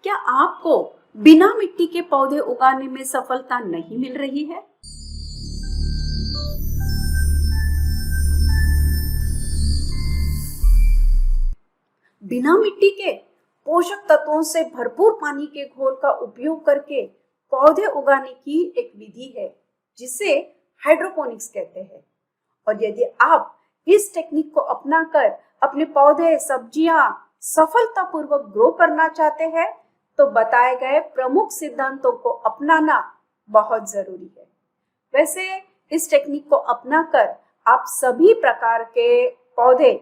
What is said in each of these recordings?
क्या आपको बिना मिट्टी के पौधे उगाने में सफलता नहीं मिल रही है? बिना मिट्टी के पोषक तत्वों से भरपूर पानी के घोल का उपयोग करके पौधे उगाने की एक विधि है जिसे हाइड्रोपोनिक्स कहते हैं। और यदि आप इस टेक्निक को अपनाकर अपने पौधे सब्जियां सफलतापूर्वक ग्रो करना चाहते हैं तो बताए गए प्रमुख सिद्धांतों को अपनाना बहुत जरूरी है। वैसे इस टेक्निक को अपनाकर आप सभी प्रकार के पौधे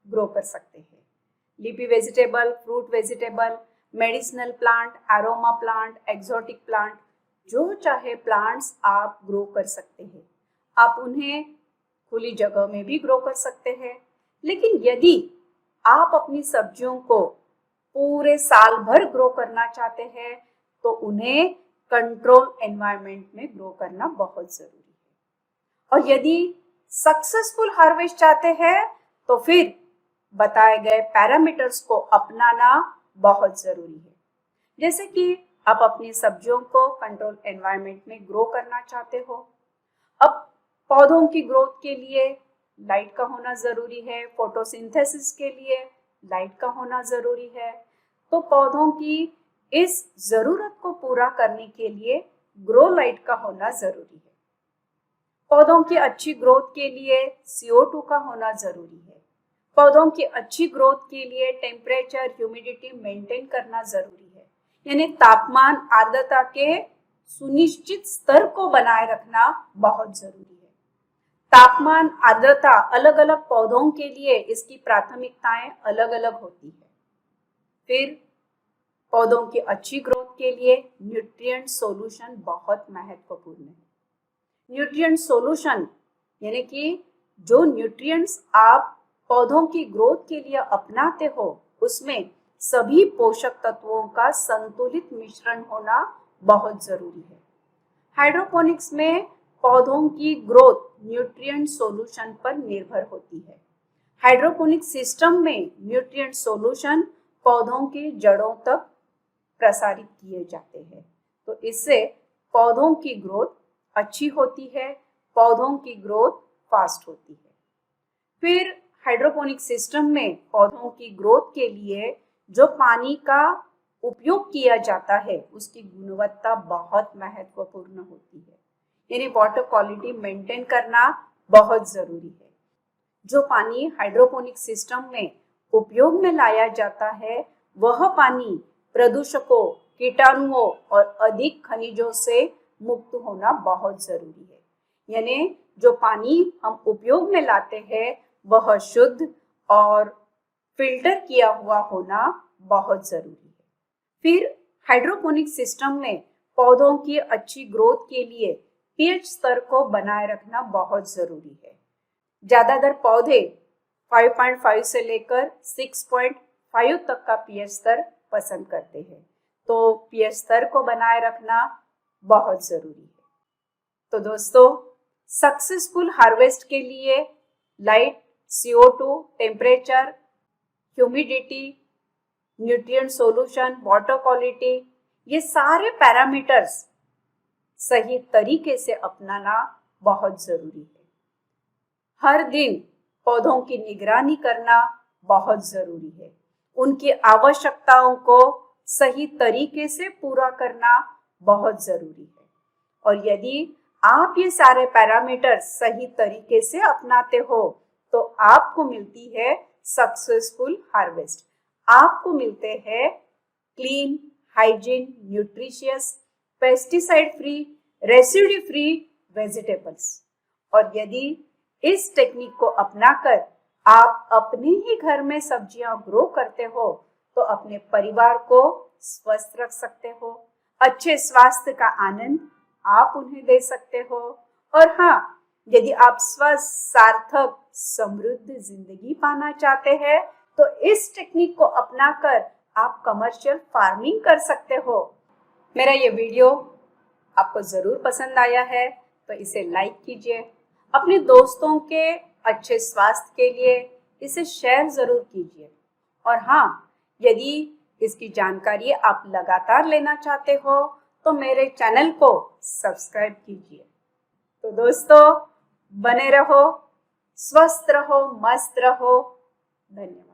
ग्रो कर सकते हैं। Leafy vegetable, fruit vegetable, medicinal plant, aroma plant, exotic plant, जो चाहे प्लांट्स आप ग्रो कर सकते हैं। आप उन्हें खुली जगह में भी ग्रो कर सकते हैं। लेकिन यदि आप अपनी सब्जियों को पूरे साल भर ग्रो करना चाहते हैं तो उन्हें कंट्रोल एनवायरनमेंट में ग्रो करना बहुत जरूरी है। और यदि सक्सेसफुल हार्वेस्ट चाहते हैं तो फिर बताए गए पैरामीटर्स को अपनाना बहुत जरूरी है। जैसे कि आप अपनी सब्जियों को कंट्रोल एनवायरनमेंट में ग्रो करना चाहते हो। अब पौधों की ग्रोथ के लिए लाइट का होना जरूरी है, फोटोसिंथेसिस के लिए लाइट का होना जरूरी है। तो पौधों की इस जरूरत को पूरा करने के लिए ग्रो लाइट का होना जरूरी है। पौधों की अच्छी ग्रोथ के लिए CO2 का होना जरूरी है। पौधों की अच्छी ग्रोथ के लिए टेम्परेचर, ह्यूमिडिटी मेंटेन करना जरूरी है, यानी तापमान, आर्द्रता के सुनिश्चित स्तर को बनाए रखना बहुत जरूरी है। तापमान, आर्द्रता अलग अलग पौधों के लिए इसकी प्राथमिकताएं अलग अलग होती है। फिर पौधों की अच्छी ग्रोथ के लिए न्यूट्रिएंट सॉल्यूशन बहुत महत्वपूर्ण है। न्यूट्रिएंट सॉल्यूशन यानी कि जो न्यूट्रिएंट्स आप पौधों की ग्रोथ के लिए अपनाते हो उसमें सभी पोषक तत्वों का संतुलित मिश्रण होना बहुत जरूरी है। हाइड्रोपोनिक्स में पौधों की ग्रोथ न्यूट्रिएंट सॉल्यूशन पर निर्भर होती है। हाइड्रोपोनिक सिस्टम में न्यूट्रिएंट सॉल्यूशन पौधों के जड़ों तक प्रसारित किए जाते हैं, तो इससे पौधों की ग्रोथ अच्छी होती है, पौधों की ग्रोथ फास्ट होती है। फिर हाइड्रोपोनिक सिस्टम में पौधों की ग्रोथ के लिए जो पानी का उपयोग किया जाता है उसकी गुणवत्ता बहुत महत्वपूर्ण होती है, यानी वाटर क्वालिटी मेंटेन करना बहुत जरूरी है। जो पानी हाइड्रोपोनिक सिस्टम में उपयोग में लाया जाता है वह पानी प्रदूषकों, कीटाणुओं और अधिक खनिजों से मुक्त होना बहुत जरूरी है। यानी जो पानी हम उपयोग में लाते हैं वह शुद्ध और फिल्टर किया हुआ होना बहुत जरूरी है। फिर हाइड्रोपोनिक सिस्टम में पौधों की अच्छी ग्रोथ के लिए pH स्तर को बनाए रखना बहुत जरूरी है। ज्यादातर पौधे 5.5 से लेकर 6.5 तक का pH स्तर पसंद करते हैं, तो pH स्तर को बनाए रखना बहुत जरूरी है। तो दोस्तों, सक्सेसफुल हार्वेस्ट के लिए light, CO2, temperature, humidity, nutrient solution, water quality, ये सारे पैरामीटर्स सही तरीके से अपनाना बहुत जरूरी है। हर दिन पौधों की निगरानी करना बहुत जरूरी है। उनकी आवश्यकताओं को सही तरीके से पूरा करना बहुत जरूरी है। और यदि आप ये सारे पैरामीटर सही तरीके से अपनाते हो तो आपको मिलती है सक्सेसफुल हार्वेस्ट। आपको मिलते हैं clean, hygiene, nutritious, pesticide free, residue free vegetables. और यदि इस टेक्निक को अपनाकर आप अपने ही घर में सब्जियां ग्रो करते हो तो अपने परिवार को स्वस्थ रख सकते हो, अच्छे स्वास्थ्य का आनंद आप उन्हें दे सकते हो। और हाँ, यदि आप स्वस्थ, सार्थक, समृद्ध जिंदगी पाना चाहते हैं तो इस टेक्निक को अपनाकर आप कमर्शियल फार्मिंग कर सकते हो। मेरा ये वीडियो आपको जरूर पसंद आया है तो इसे लाइक कीजिए। अपने दोस्तों के अच्छे स्वास्थ्य के लिए इसे शेयर जरूर कीजिए। और हाँ, यदि इसकी जानकारी आप लगातार लेना चाहते हो तो मेरे चैनल को सब्सक्राइब कीजिए। तो दोस्तों, बने रहो, स्वस्थ रहो, मस्त रहो। धन्यवाद।